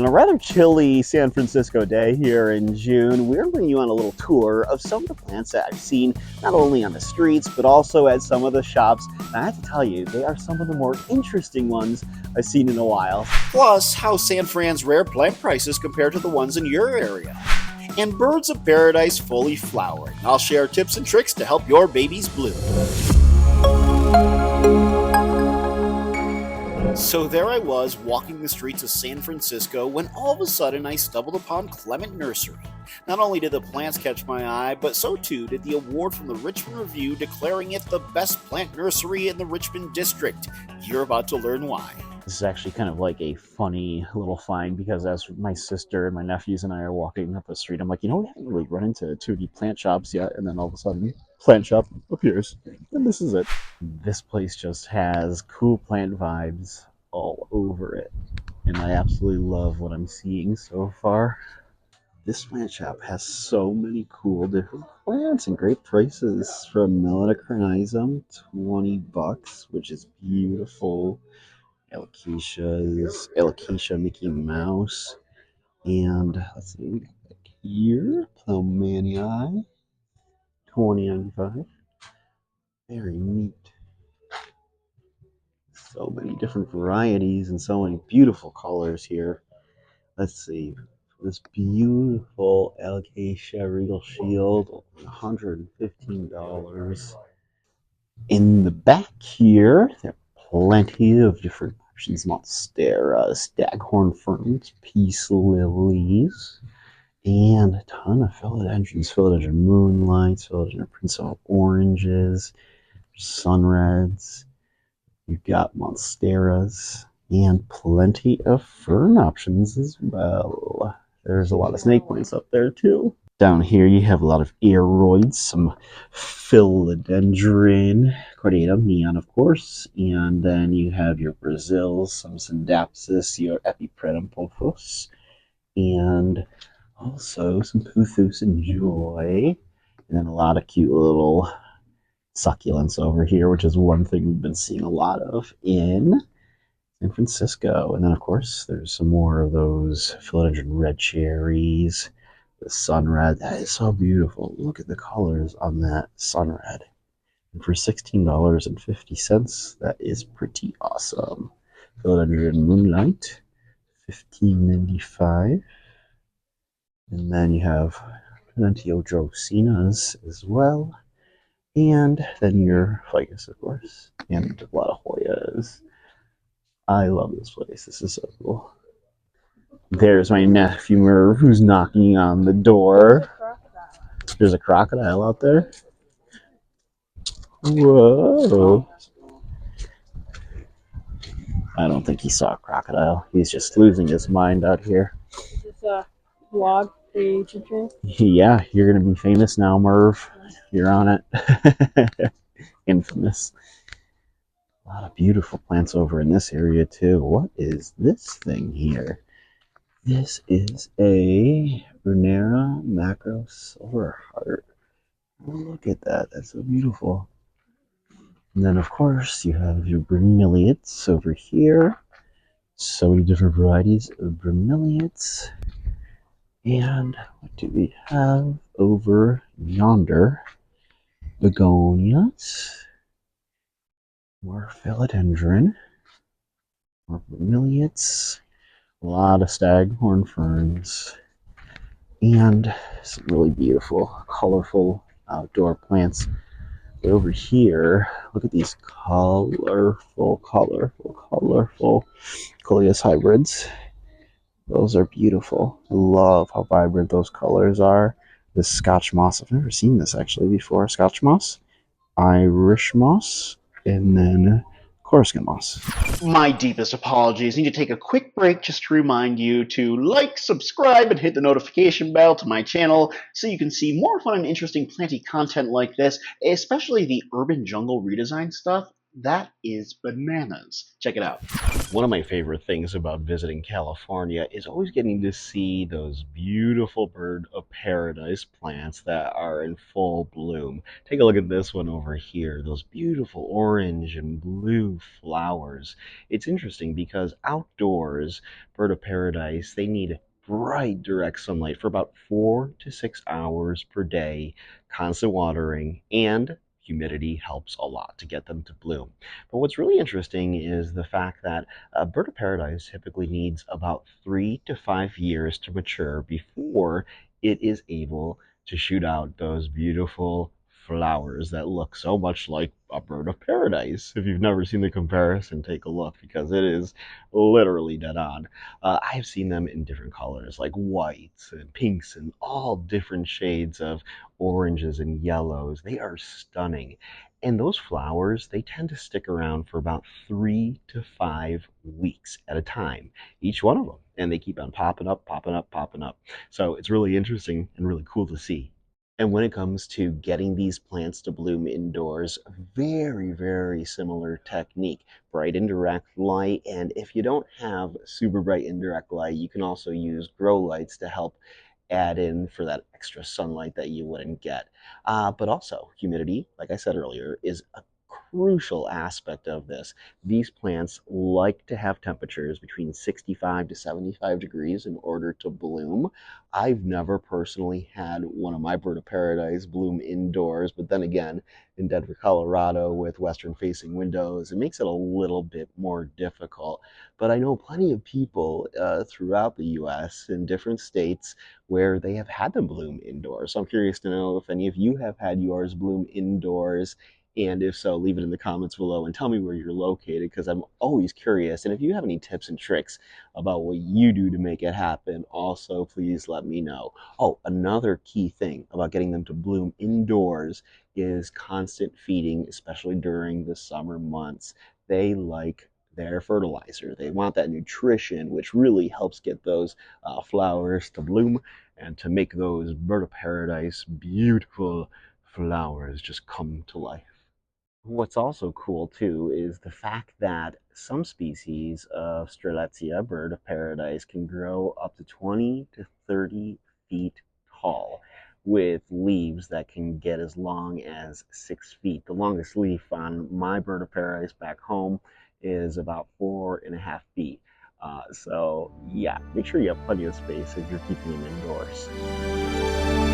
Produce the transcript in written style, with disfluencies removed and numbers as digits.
On a rather chilly San Francisco day here in June, we're bringing you on a little tour of some of the plants that I've seen not only on the streets but also at some of the shops. And I have to tell you, they are some of the more interesting ones I've seen in a while. Plus, how San Fran's rare plant prices compare to the ones in your area. And birds of paradise fully flowering. I'll share tips and tricks to help your babies bloom. So there I was, walking the streets of San Francisco, when all of a sudden I stumbled upon Clement Nursery. Not only did the plants catch my eye, but so too did the award from the Richmond Review declaring it the best plant nursery in the Richmond district. You're about to learn why. This is actually kind of like a funny little find because as my sister and my nephews and I are walking up the street, I'm like, we haven't really run into 2D plant shops yet. And then all of a sudden, plant shop appears. And this is it. This place just has cool plant vibes all over it. And I absolutely love what I'm seeing so far. This plant shop has so many cool different plants and great prices. From Melanochrysum, $20, which is beautiful. Alocasia Mickey Mouse, and let's see, we got here, Plumanii, $20.95. Very neat. So many different varieties and so many beautiful colors here. Let's see, this beautiful Alocasia Regal Shield, $115. In the back here, there are plenty of different options: monstera, staghorn ferns, peace lilies, and a ton of philodendrons, philodendron moonlights, philodendron prince of oranges, sunreds. You've got monsteras and plenty of fern options as well. There's a lot of snake plants up there too. Down here you have a lot of aeroids, some philodendron, cordatum, neon of course, and then you have your Brazils, some Syndapsis, your Epipretum pothos, and also some Puthus and Joy, and then a lot of cute little succulents over here, which is one thing we've been seeing a lot of in San Francisco. And then of course there's some more of those philodendron red cherries. The sunred, that is so beautiful. Look at the colors on that sunred. And for $16.50, that is pretty awesome. Philodendron moonlight, $15.95. And then you have plenty of Droscenas as well. And then your ficus, of course. And a lot of Hoyas. I love this place. This is so cool. There's my nephew Merv, who's knocking on the door. There's a crocodile out there. Whoa. I don't think he saw a crocodile. He's just losing his mind out here. Is this a vlog for your YouTube channel? Yeah, you're going to be famous now, Merv. You're on it. Infamous. A lot of beautiful plants over in this area, too. What is this thing here? This is a Brunera Macro Silver Heart. Oh, look at that. That's so beautiful. And then, of course, you have your bromeliads over here. So many different varieties of bromeliads. And what do we have over yonder? Begonias. More philodendron. More bromeliads. A lot of staghorn ferns, and some really beautiful, colorful outdoor plants. But over here, look at these colorful Coleus hybrids. Those are beautiful. I love how vibrant those colors are. This Scotch moss, I've never seen this actually before. Scotch moss, Irish moss, and then Coruscant moss. My deepest apologies. I need to take a quick break just to remind you to like, subscribe, and hit the notification bell to my channel so you can see more fun and interesting planty content like this, especially the urban jungle redesign stuff. That is bananas. Check it out. One of my favorite things about visiting California is always getting to see those beautiful bird of paradise plants that are in full bloom. Take a look at this one over here, those beautiful orange and blue flowers. It's interesting because outdoors, bird of paradise, they need bright direct sunlight for about 4 to 6 hours per day, constant watering, and humidity helps a lot to get them to bloom. But what's really interesting is the fact that a bird of paradise typically needs about 3 to 5 years to mature before it is able to shoot out those beautiful flowers that look so much like a bird of paradise. If you've never seen the comparison, take a look because it is literally dead on. I've seen them in different colors like whites and pinks and all different shades of oranges and yellows. They are stunning. And those flowers, they tend to stick around for about 3 to 5 weeks at a time, each one of them. And they keep on popping up, popping up, popping up. So it's really interesting and really cool to see. And when it comes to getting these plants to bloom indoors, very, very similar technique. Bright indirect light. And if you don't have super bright indirect light, you can also use grow lights to help add in for that extra sunlight that you wouldn't get. But also, humidity, like I said earlier, is a crucial aspect of this. These plants like to have temperatures between 65 to 75 degrees in order to bloom. I've never personally had one of my bird of paradise bloom indoors, but then again, in Denver, Colorado, with western facing windows, it makes it a little bit more difficult. But I know plenty of people throughout the US in different states where they have had them bloom indoors. So I'm curious to know if any of you have had yours bloom indoors. And if so, leave it in the comments below and tell me where you're located because I'm always curious. And if you have any tips and tricks about what you do to make it happen, also please let me know. Oh, another key thing about getting them to bloom indoors is constant feeding, especially during the summer months. They like their fertilizer. They want that nutrition, which really helps get those flowers to bloom and to make those bird of paradise beautiful flowers just come to life. What's also cool too is the fact that some species of Strelitzia, bird of paradise, can grow up to 20 to 30 feet tall with leaves that can get as long as 6 feet. The longest leaf on my bird of paradise back home is about 4.5 feet. So yeah, make sure you have plenty of space if you're keeping them indoors.